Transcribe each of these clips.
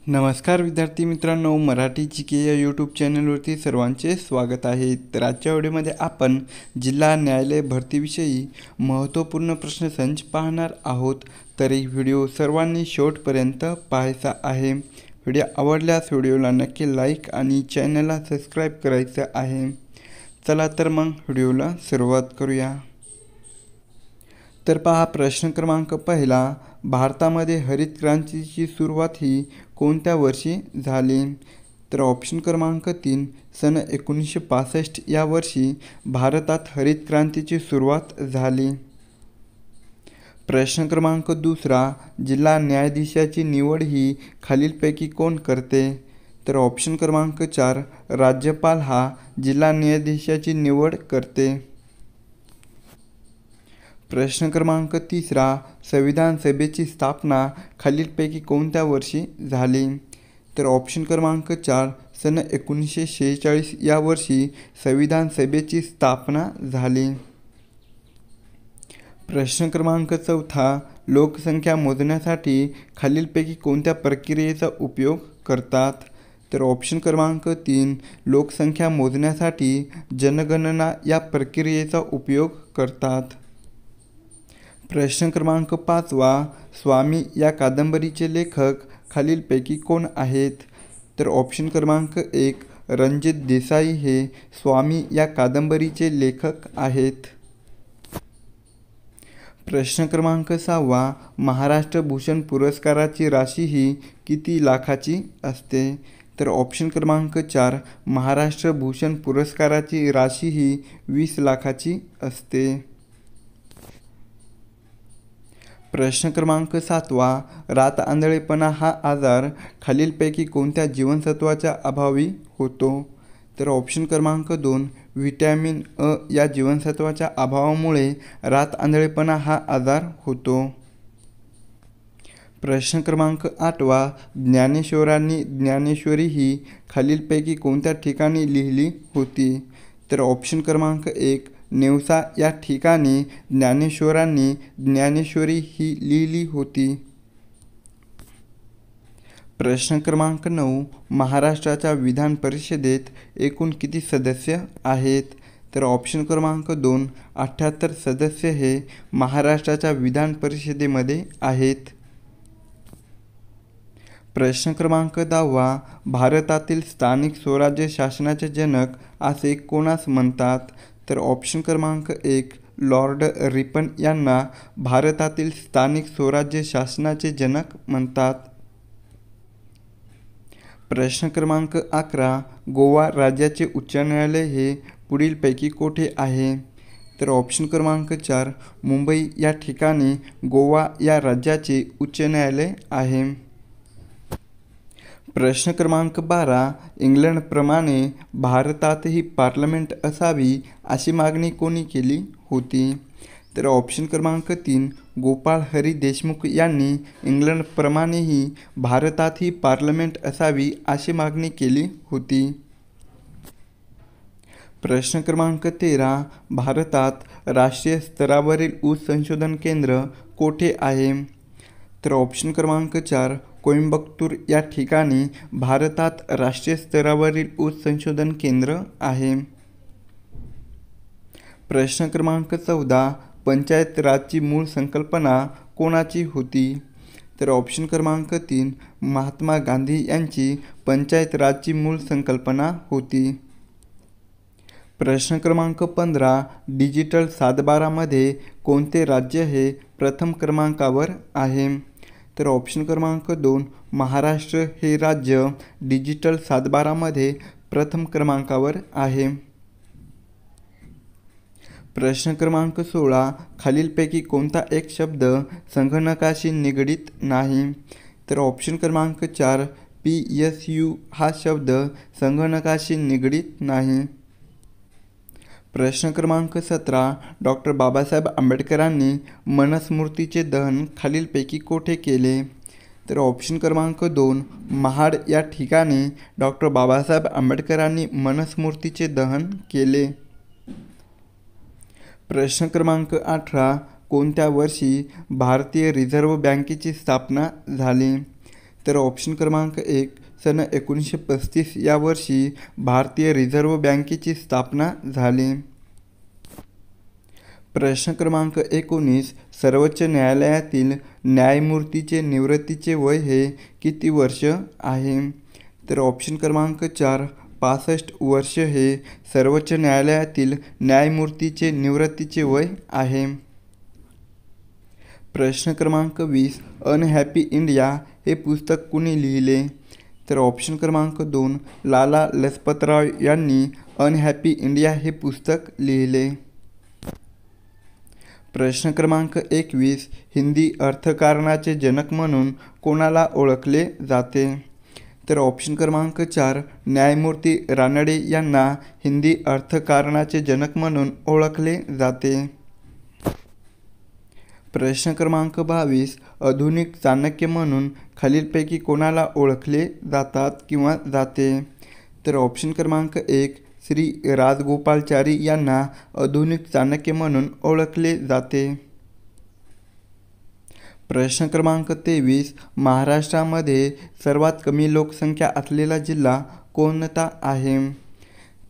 नमस्कार विद्यार्थी मित्रांनो, मराठी जी या यूट्यूब चॅनलवरती सर्वांचे स्वागत आहे। तर आजच्या व्हिडिओमध्ये आपण जिल्हा न्यायालय भरतीविषयी महत्त्वपूर्ण प्रश्नसंच पाहणार आहोत। तर ही व्हिडिओ सर्वांनी शेवटपर्यंत पाहायचा आहे। व्हिडिओ आवडल्यास व्हिडिओला नक्की लाईक आणि चॅनलला सबस्क्राईब करायचं आहे। चला तर मग व्हिडिओला सुरुवात करूया। तर पहा प्रश्न क्रमांक पहिला, भारतामध्ये हरित क्रांतीची सुरुवात ही कोणत्या वर्षी झाली? तर ऑप्शन क्रमांक 3, सन 1965 या वर्षी भारतात हरित क्रांतीची सुरुवात झाली। प्रश्न क्रमांक दुसरा, जिल्हा न्यायाधीशाची निवड ही खालीलपैकी कोण करते? तर ऑप्शन क्रमांक 4, राज्यपाल हा जिल्हा न्यायाधीशाची निवड करते। प्रश्न क्रमांक तिसरा, संविधान सभेची स्थापना खालीलपैकी कोणत्या वर्षी झाली? तर ऑप्शन क्रमांक 4, सन 1946 या वर्षी संविधान सभेची स्थापना झाली। प्रश्न क्रमांक चौथा, लोकसंख्या मोजण्यासाठी खालीलपैकी कोणत्या प्रक्रियेचा उपयोग करतात? तर ऑप्शन क्रमांक 3, लोकसंख्या मोजण्यासाठी जनगणना या प्रक्रियेचा उपयोग करतात। प्रश्न क्रमांक 5वा, स्वामी या कादंबरीचे लेखक खालीलपैकी कोण आहेत? तर ऑप्शन क्रमांक 1, रणजित देसाई हे स्वामी या कादंबरीचे लेखक आहेत। प्रश्न क्रमांक 6वा, महाराष्ट्र भूषण पुरस्काराची राशी ही किती लाखाची असते? तर ऑप्शन क्रमांक 4, महाराष्ट्र भूषण पुरस्काराची राशी ही 20 लाखाची असते। प्रश्न क्रमांक 7वा, रात आंधळेपणा हा आजार खालीलपैकी कोणत्या जीवनसत्वाच्या अभावी होतो? तर ऑप्शन क्रमांक 2, व्हिटॅमिन अ या जीवनसत्वाच्या अभावामुळे रात आंधळेपणा हा आजार होतो। प्रश्न क्रमांक 8वा, ज्ञानेश्वरांनी ज्ञानेश्वरी ही खालीलपैकी कोणत्या ठिकाणी लिहिली होती? तर ऑप्शन क्रमांक 1, नेवसा या ठिकाणी ज्ञानेश्वरांनी ज्ञानेश्वरी ही लिहिली होती। प्रश्न क्रमांक 9, महाराष्ट्राच्या विधान परिषदेत एकूण किती सदस्य आहेत? तर ऑप्शन क्रमांक 2, 78 सदस्य हे महाराष्ट्राच्या विधान परिषदेमध्ये आहेत। प्रश्न क्रमांक 10वा, भारतातील स्थानिक स्वराज्य शासनाचे जनक असे कोणास म्हणतात? तर ऑप्शन क्रमांक 1, लॉर्ड रिपन यांना भारतातील स्थानिक स्वराज्य शासनाचे जनक म्हणतात। प्रश्न क्रमांक 11, गोवा राज्याचे उच्च न्यायालय हे पुढीलपैकी कोठे आहे? तर ऑप्शन क्रमांक 4, मुंबई या ठिकाणी गोवा या राज्याचे उच्च न्यायालय आहे। प्रश्न क्रमांक 12, इंग्लंडप्रमाणे भारतातही पार्लमेंट असावी अशी मागणी कोणी केली होती? तर ऑप्शन क्रमांक 3, गोपाळ हरी देशमुख यांनी इंग्लंडप्रमाणेही भारतातही पार्लमेंट असावी अशी मागणी केली होती। प्रश्न क्रमांक 13, भारतात राष्ट्रीय स्तरावरील ऊस संशोधन केंद्र कोठे आहे? तर ऑप्शन क्रमांक 4, कोइंबतूर या ठिकाणी भारतात राष्ट्रीय स्तरावरील ऊस संशोधन केंद्र आहे। प्रश्न क्रमांक 14, पंचायत राजची मूळ संकल्पना कोणाची होती? तर ऑप्शन क्रमांक 3, महात्मा गांधी यांची पंचायत राजची मूळ संकल्पना होती। प्रश्न क्रमांक 15, डिजिटल सातबारामध्ये कोणते राज्य हे प्रथम क्रमांकावर आहे? तर ऑप्शन क्रमांक 2, महाराष्ट्र हे राज्य डिजिटल सातबारामध्ये प्रथम क्रमांकावर आहे। प्रश्न क्रमांक 16, खालीलपैकी कोणता एक शब्द संगणकाशी निगडीत नाही? तर ऑप्शन क्रमांक 4, PSU हा शब्द संगणकाशी निगडीत नाही। प्रश्न क्रमांक 17, डॉक्टर बाबासाहेब आंबेडकरांनी मनुस्मृतीचे दहन खालीलपैकी कोठे केले? तर ऑप्शन क्रमांक 2, महाड या ठिकाणी डॉक्टर बाबासाहेब आंबेडकरांनी मनुस्मृतीचे दहन केले। प्रश्न क्रमांक 18, कोणत्या वर्षी भारतीय रिझर्व्ह बँकेची स्थापना झाली? तर ऑप्शन क्रमांक 1 सन 1935 या वर्षी भारतीय रिझर्व्ह बँकेची स्थापना झाली. प्रश्न क्रमांक 19 सर्वोच्च न्यायालयातील न्यायमूर्तीचे निवृत्तीचे वय हे किती वर्ष आहे? तर ऑप्शन क्रमांक 4 65 वर्ष हे सर्वोच्च न्यायालयातील न्यायमूर्तीचे निवृत्तीचे वय आहे. प्रश्न क्रमांक 20 अनहॅपी इंडिया हे पुस्तक कुणी लिहिले? तर ऑप्शन क्रमांक 2 लाला लजपतराय यांनी अनहॅपी इंडिया हे पुस्तक लिहिले. प्रश्न क्रमांक 21 हिंदी अर्थकारणाचे जनक म्हणून कोणाला ओळखले जाते? तर ऑप्शन क्रमांक 4 न्यायमूर्ती रानडे यांना हिंदी अर्थकारणाचे जनक म्हणून ओळखले जाते. प्रश्न क्रमांक 22 आधुनिक चाणक्य म्हणून खालीलपैकी कोणाला ओळखले जातात किंवा जाते? तर ऑप्शन क्रमांक 1 श्री राजगोपालाचारी यांना आधुनिक चाणक्य म्हणून ओळखले जाते. प्रश्न क्रमांक 23 महाराष्ट्रामध्ये सर्वात कमी लोकसंख्या असलेला जिल्हा कोणता आहे?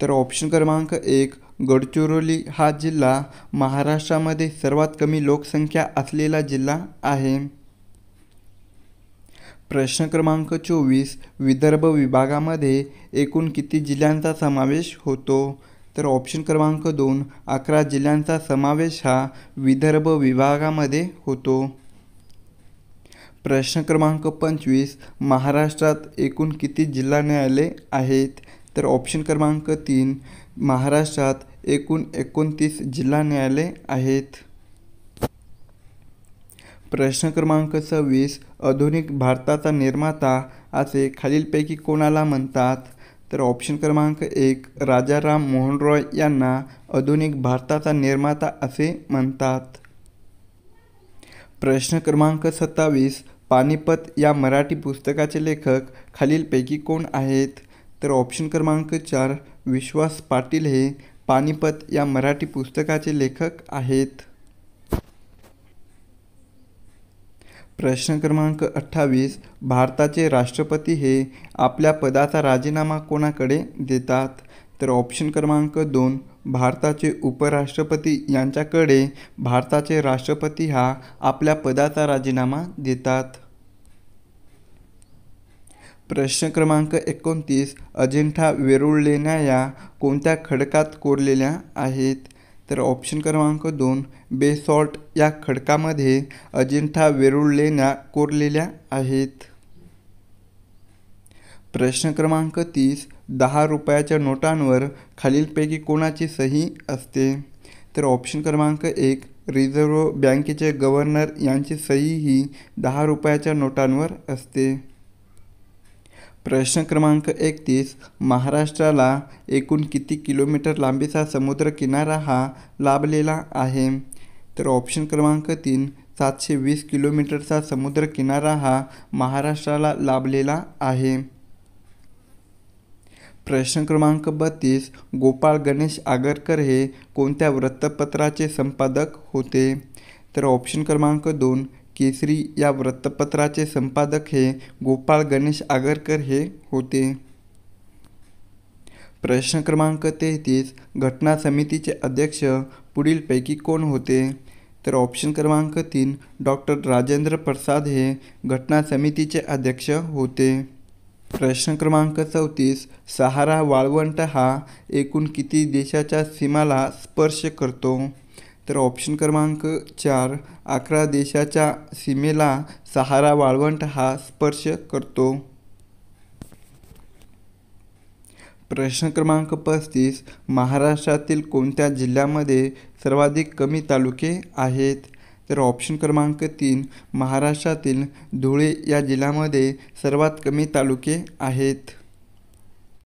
तर ऑप्शन क्रमांक 1 गडचिरोली हा जिल्हा महाराष्ट्रामध्ये सर्वात कमी लोकसंख्या असलेला जिल्हा आहे. प्रश्न क्रमांक 24 विदर्भ विभागामध्ये एकूण किती जिल्ह्यांचा समावेश होतो? तर ऑप्शन क्रमांक 2 11 जिल्ह्यांचा समावेश हा विदर्भ विभागामध्ये होतो. प्रश्न क्रमांक 25 महाराष्ट्रात एकूण किती जिल्हा न्यायालये आहेत? तर ऑप्शन क्रमांक 3 महाराष्ट्रात एकूण 29 जिल्हा न्यायालये आहेत. प्रश्न क्रमांक 26 आधुनिक भारताचा निर्माता असे खालीलपैकी कोणाला म्हणतात? तर ऑप्शन क्रमांक 1 राजाराम मोहन रॉय यांना आधुनिक भारताचा निर्माता असे म्हणतात. प्रश्न क्रमांक 27 पानिपत या मराठी पुस्तकाचे लेखक खालीलपैकी कोण आहेत? तर ऑप्शन क्रमांक 4 विश्वास पाटील हे पानिपत या मराठी पुस्तकाचे लेखक आहेत. प्रश्न क्रमांक 28 भारताचे राष्ट्रपती हे आपल्या पदाचा राजीनामा कोणाकडे देतात? तर ऑप्शन क्रमांक 2 भारताचे उपराष्ट्रपती यांच्याकडे भारताचे राष्ट्रपती हा आपल्या पदाचा राजीनामा देतात. प्रश्न क्रमांक 29 अजिंठा वेरूळ लेण्या या कोणत्या खडकात कोरलेल्या आहेत? तर ऑप्शन क्रमांक 2 बेसॉल्ट या खडकामध्ये अजिंठा वेरूळ लेण्या कोरलेल्या आहेत. प्रश्न क्रमांक 30 10 रुपयाच्या नोटांवर खालीलपैकी कोणाची सही असते? तर ऑप्शन क्रमांक 1 रिझर्व्ह बँकेचे गव्हर्नर यांची सही ही 10 रुपयाच्या नोटांवर असते. प्रश्न क्रमांक 31 महाराष्ट्राला एकूण किती किलोमीटर लांबीचा समुद्र किनारा हा लाभलेला आहे? तर ऑप्शन क्रमांक 3 720 किलोमीटरचा समुद्र किनारा हा महाराष्ट्राला लाभलेला आहे. प्रश्न क्रमांक 32 गोपाळ गणेश आगरकर हे कोणत्या वृत्तपत्राचे संपादक होते? तर ऑप्शन क्रमांक 2 केसरी या वृत्तपत्राचे संपादक हे गोपाळ गणेश आगरकर हे होते. प्रश्न क्रमांक 33 घटना समितीचे अध्यक्ष पुढीलपैकी कोण होते? तर ऑप्शन क्रमांक 3 डॉक्टर राजेंद्र प्रसाद हे घटना समितीचे अध्यक्ष होते. प्रश्न क्रमांक 34 सहारा वाळवंट हा एकूण किती देशाच्या सीमाला स्पर्श करतो? तर ऑप्शन क्रमांक 4 11 देशाच्या सीमेला सहारा वाळवंट हा स्पर्श करतो. प्रश्न क्रमांक 35 महाराष्ट्रातील कोणत्या जिल्ह्यामध्ये सर्वाधिक कमी तालुके आहेत? तर ऑप्शन क्रमांक 3 महाराष्ट्रातील धुळे या जिल्ह्यामध्ये सर्वात कमी तालुके आहेत.